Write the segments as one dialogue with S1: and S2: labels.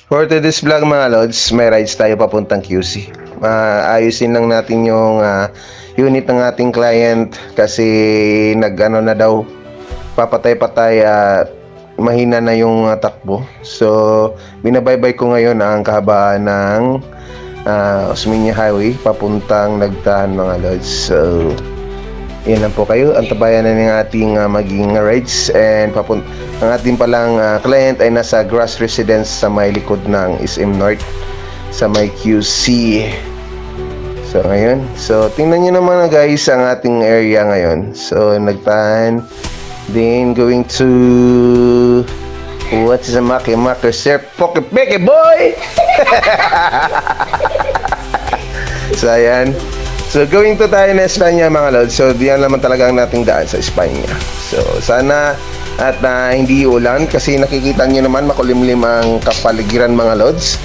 S1: For today's vlog mga lods, may rides tayo papuntang QC. Ayusin lang natin yung unit ng ating client kasi nag-ano na daw, papatay-patay at mahina na yung takbo. So, binabaybay ko ngayon ang kahabaan ng Osmeña Highway papuntang Nagdaan mga lods. So, yan lang po kayo. Antabayan na ng ating maging rides and ang ating palang client ay nasa Grass Residence sa may likod ng SM North sa may QC. So ngayon, tingnan nyo naman guys ang ating area ngayon. So Nagdaan, then going to what is a Maki Sir Poke Peke Boy. So ayan. So going to tayo na Espanya mga lods. So diyan naman talaga ang nating daan sa Espanya. So sana at hindi ulan kasi nakikita nyo naman makulimlim ang kapaligiran mga lods.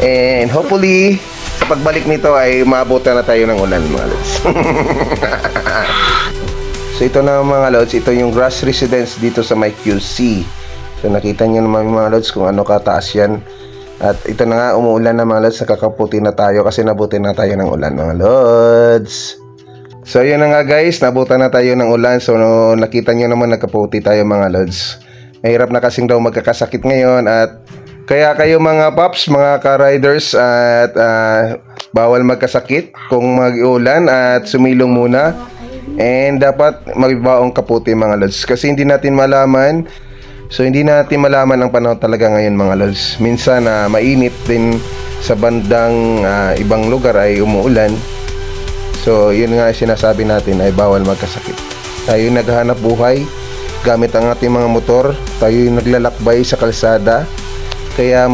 S1: And hopefully sa pagbalik nito ay maabutan na tayo ng ulan mga lods. So ito na mga lods, ito yung Grass Residence dito sa may QC. So nakita nyo naman mga lods kung ano kataas yan. At ito na nga, umuulan na mga lods, nakakaputi na tayo kasi nabuti na tayo ng ulan mga lods. So yun na nga guys, nabutan na tayo ng ulan. So nakita nyo naman nagkaputi tayo mga lods. Mahirap na kasing daw magkakasakit ngayon at kaya kayo mga paps, mga ka-riders at bawal magkasakit kung mag-ulan at sumilong muna. And dapat magbaong kaputi mga lods kasi hindi natin malaman. So hindi natin malaman ang panahon talaga ngayon mga lods. Minsan mainit din sa bandang ibang lugar ay umuulan. So yun nga sinasabi natin ay bawal magkasakit. Tayo naghahanap buhay gamit ang ating mga motor. Tayo naglalakbay sa kalsada. Kaya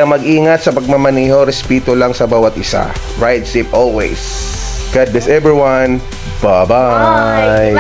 S1: mag-ingat sa pagmamaneho, respeto lang sa bawat isa. Ride safe always. God bless everyone. Bye-bye.